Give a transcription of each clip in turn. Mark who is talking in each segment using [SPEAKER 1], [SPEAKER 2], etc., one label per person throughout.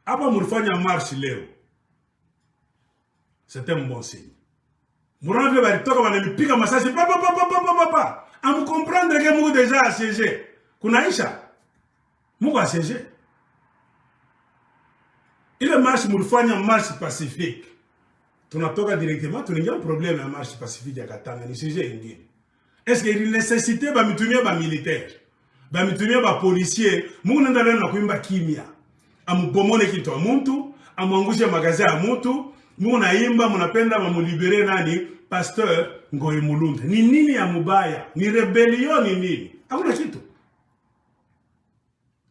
[SPEAKER 1] Hapa mulifanya marche leo. C'est un bon signe. Murana vile balitoka wananipiga masasi pa. Amu comprendre que muko déjà assiégé. Kunaisha. Muko assiégé. Ile marche mulifanya marche pacifique. Tunatoka directement tuningia problème ya marche pacifique ya Katanga ni sujet ingine. Est-ce qu'il nécessité ba mitumia ba militaire? Ba mitumia ba policier, mungu nenda leo na kuimba kimya. Amubomone kitu wa mtu, amwangushe magazi ya mtu, mungu naimba mnapenda mamulibere nani? Pasteur Ngoyi Mulunda. Ni nini ya mubaya? Ni rebellion ni nini? Hakuna kitu.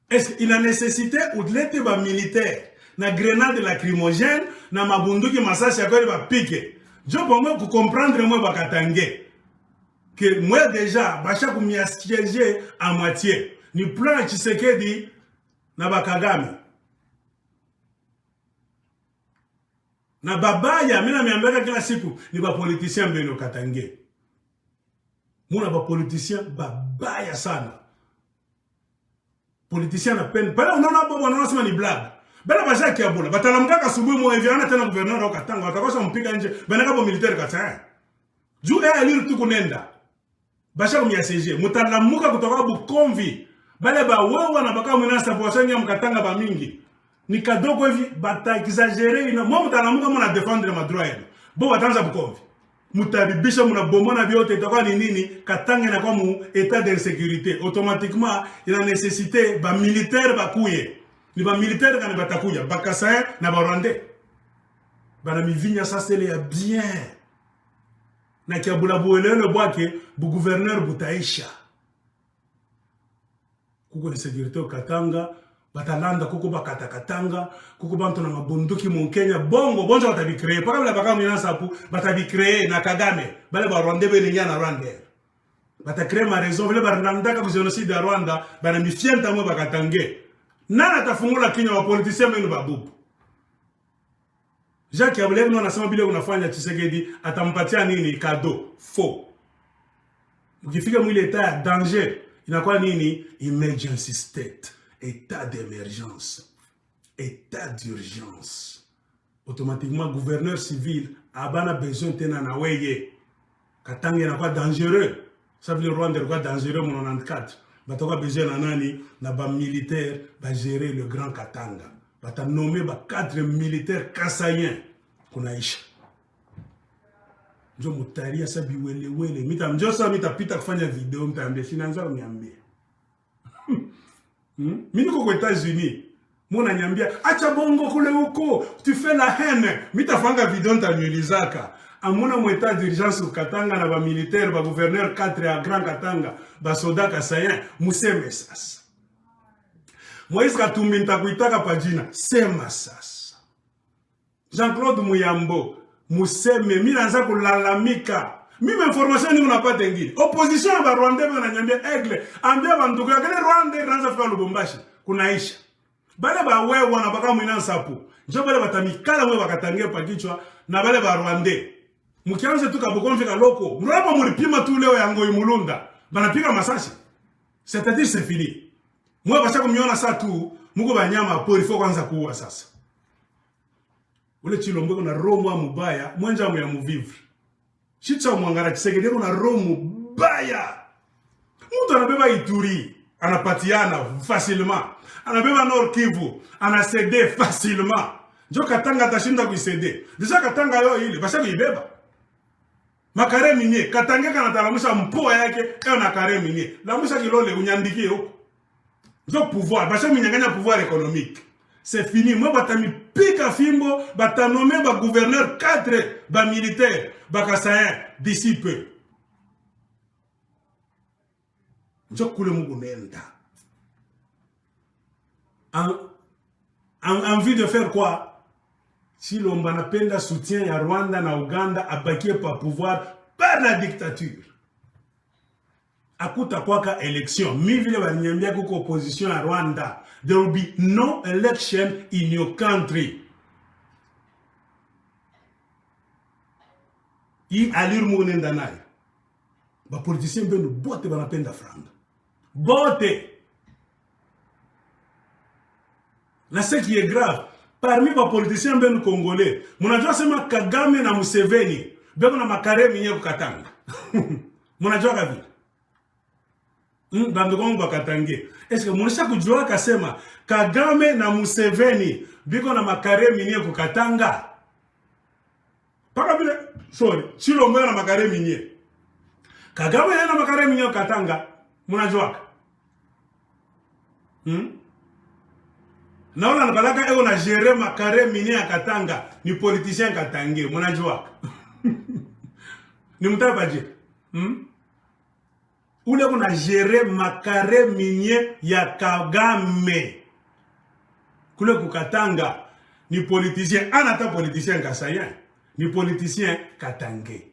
[SPEAKER 1] Est-ce qu'il a nécessité udlete ba militaire na grenade lacrymogène na mabunduki masasi yakori ba pique? Je peux ku comprendre moi bakatange que moi déjà bacha kumiasiege à moitié. Ni plan Tshisekedi na bakagame. Na babaya mina miambeka kila siku ni ba politicien mbeno katange. Muna ba politicien babaya sana. Politicien na peine. Pala unaona baba wanasema ni blague. Bala basha kiabula. Batalamkaka asubuhi mwa hiviana tena gouverneur au Katanga. Watakosa mpiga nje. Bana kabo militaire Katanga. Juu aliru tu kunenda. Basha kumiaseje. Mutalamuka kutoka Bukomvi. Bale ba wewe na baka mwenasa kwa sanya mkatanga ba mingi. Ni kadoko hivi bata exagere ina mwa mutalamuka muna défendre ma droit yenu. Bo watanza Bukomvi. Mutaribisha muna bomona biote itakuwa ni nini? Katanga na kwa mu état d'insécurité. Automatiquement il a nécessité ba militaire bakuye. Ni ba militaire kana batakuya bakasa na ba Rwandais. Bana mivinya sasele ya bien. Na kiabula buelele bwake bu gouverneur butaisha. Kuko ni sécurité au Katanga, batalanda kuko bakata Katanga, kuko bantu na mabunduki mu Kenya bongo bonjo batabicréer. Paka bila baka mina sapu batabicréer na Kagame. Bale ba Rwandais bene nya na Rwanda. Batakréer ma raison vile ba Rwanda ku génocide ya Rwanda, bana mifienta mo bakatange. Nana tafungula kinywa wa politicien menu babubu. Jacques Abelé no anasema bile unafanya Tshisekedi atampatia nini cadeau faux. Ukifika mwile état ya danger inakuwa nini? Emergency state, état d'émergence, état d'urgence. Automatiquement gouverneur civil abana besoin tena na weye. Katanga inakuwa dangereux. Ça veut dire Rwanda inakuwa dangereux mon 94. Batoka besoin na nani? Na ba militaire ba gérer le grand Katanga. Bata nommé ba 4 militaires kasayen kunaisha. Njo mutaria sabi wele. Mita pita kufanya video mtaambia sinaanza kuniambia. Mimi niko kwa États-Unis. Mona niambia acha bongo kule huko. Tu fais la haine. Mita fanga video ntaniulizaka. Amuna mu état d'urgence au Katanga na ba militaire ba gouverneur 4 ya grand Katanga ba soda kasayen museme sasa. Moïse Katumbi nitakuitaka pajina sema sasa. Jean-Claude Muyambo museme mimi naanza kulalamika. Mimi information ni unapata ngine. Opposition ba Rwanda bananyambia Aigle ambia bandugu yake Rwanda inaanza fika Lubumbashi kunaisha. Bale ba wewe wanabaka mwina sapu. Njo bale batamikala mwe bakatangia pakichwa na bale ba Rwanda. Mkianza tu kabukomfi kaloko. Mrapa mulipima tu leo ya Ngoyi Mulunda. Banapiga masasi. C'est-à-dire c'est fini. Mwa basha kumiona saa tu muko banyama pori fo kwanza kuua sasa. Ule Chilombo kuna roho mubaya, mwenja mu ya muvivre. Chicha mwangara Tshisekedi kuna roho mubaya. Mtu anabeba Ituri, anapatiana facilement. Anabeba Nord Kivu, anacede facilement. Njo Katanga atashinda kuisede. Deja Katanga yo ile basha kuibeba. Makare minye, Katanga kana talamusha mpoa yake, na kare minye. Lamusha kilole unyandikie huko. Njo pouvoir, basha minyanganya pouvoir économique. C'est fini. Moi batami pika fimbo, batanome ba gouverneur 4 ba militaire, ba kasayen d'ici peu. Njo kule mungu nenda. Envie de faire quoi? Si l'on banapenda soutien ya Rwanda na Uganda abakie pa pouvoir par la dictature. Akuta kwaka election. Mi vile banyambia kuko opposition à Rwanda. There will be no election in your country. I alir munenda nayo. Ba politicien benu bote banapenda franga. Bote. Là, ce qui est grave, parmi ba politiciens benu congolais munajua sema Kagame na Museveni beko na makare minye kukatanga munajua kavi bandukongo bakatange est-ce que munisha kujua kasema Kagame na Museveni beko na makare minye kukatanga paka bile sorry Chilombo na makare minye Kagame na makare minye kukatanga munajua naona nabalaka ego na gérer makare minye ya Katanga ni politicien Katange munajua ni mtabaje ule kuna gérer makare minye ya Kagame kule kukatanga ni politicien anata politicien Kasayen ni politicien Katange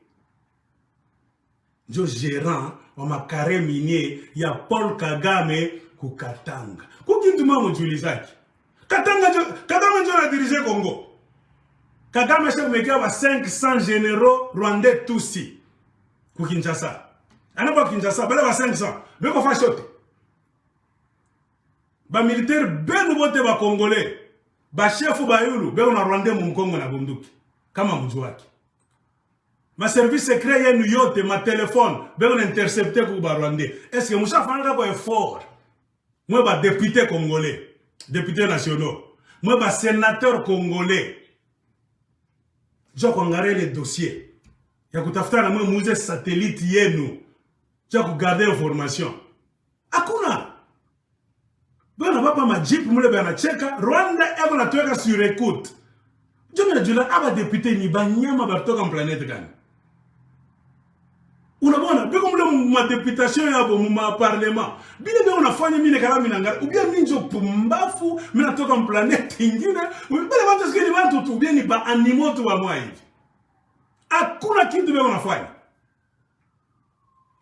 [SPEAKER 1] jo gérant wa makare minye ya Paul Kagame kukatanga kukinduma mujulizaki Kagame jo na diriger Congo. Kagame chef mekia wa 500 généraux rwandais Tutsi ku Kinshasa. Anaba Kinshasa bale wa 500 beko fa shote. Ba militaire benu bote ba congolais. Ba chef ba yulu beko na rwandais mu Kongo na bunduki kama mjuaki. Ma service secret yenu yote ma téléphone beko na intercepter ku ba rwandais. Est-ce que mushafanga ko effort? Moi ba député congolais. Députés nationaux, moi, bah, sénateur congolais, j'ai regardé les dossiers. Il y a que moi, musée satellite yenu, j'ai regardé l'information. Akuna. Ben, on va pas ma jeep, moi, ben, tcheka, Rwanda, elle va la sur écoute. Je me dis là, ah, député, ni banyama, bah, toka en planète, gan. Unabona biko mle ma députation ya bo ma parlement bile be unafanya mimi kala minanga ubia minjo pumbafu mina toka planète ingine bale watu sikini watu tu ubia ni ba animaux tu wa mwa hivi hakuna kitu be unafanya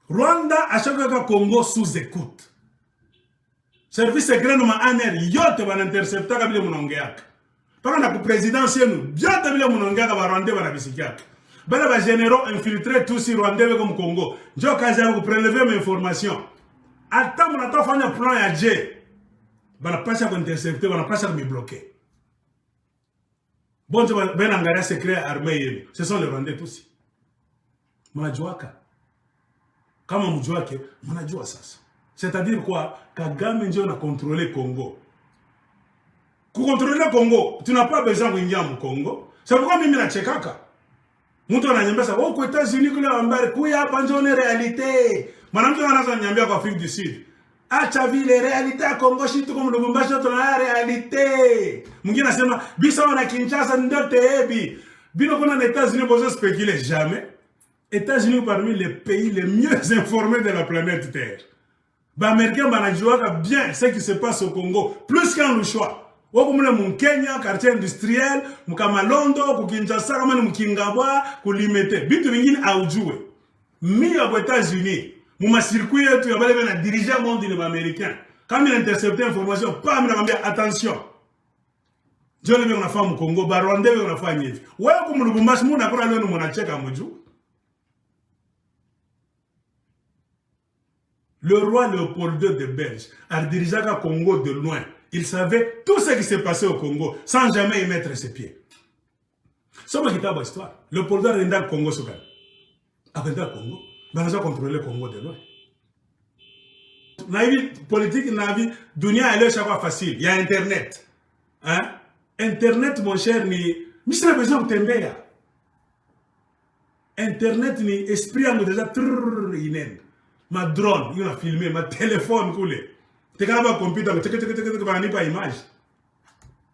[SPEAKER 1] Rwanda ashaka Congo sous écoute service secret no ma aner yote bana intercepta kabile munaongeaka paka na ku présidence yenu byote bile munaongeaka ba Rwanda bana bisikiaka bala ba généraux infiltrés tous sur Rwanda comme Congo. Je kazi ya prélever mes informations. Ata mona ta fanya plan ya J. Bana pasha ko intercepter, bana pasha ko me bloquer. Bon, ben angara secret armée yenu. Ce sont les Rwandais tous. Mnajuaka. Kama mjuake, mnajua sasa. C'est-à-dire quoi? Kagame ndio na contrôler Congo. Pour contrôler Congo, tu n'as pas besoin kuingia mu Congo. C'est pourquoi mimi na chekaka. Mtu ananyambia wako États-Unis kule ambari kuya hapa ndio ni realite. Mwanamke anaanza nyambia kwa Afrique du Sud. Acha vile realite ya Kongo shitu kwa Lubumbashi tuna realite. Mwingine anasema bisa wana Kinshasa ndio tebi. Bino kuna na États-Unis bozo spéculer jamais. États-Unis parmi les pays les mieux informés de la planète Terre. Ba américain banajua bien ce qui se passe au Congo plus qu'en le choix. Wako mule Kenya, quartier industriel, Mkamalondo, kukinjasa kama ni Mkingabwa, kulimete. Bitu vingine aujue. Mi ya kwa États-Unis, muma circuit yetu ya bale na diriger monde ni américain. Kama il intercepte information, pas mna kambia attention. Jole mimi unafahamu Congo, ba Rwanda wewe unafanya hivi. Wewe kwa Lubumbashi muna kuna leo mnacheka mju. Le roi Léopold II de Belge a dirigé le Congo de loin. Il savait tout ce qui s'est passé au Congo sans jamais y mettre ses pieds. C'est moi qui t'ai l'histoire. Le Polda renda le Congo sur après le Congo, on a contrôlé le Congo de loin. Dans la vie politique, dans la vie, Dunia est chaque fois facile. Il y a Internet. Hein? Internet, mon cher, mais c'est besoin de t'aimer. Internet, ni esprit a déjà trrrr, ma drone, il a filmé, ma téléphone coulé. Tu as un computer, tu as une image.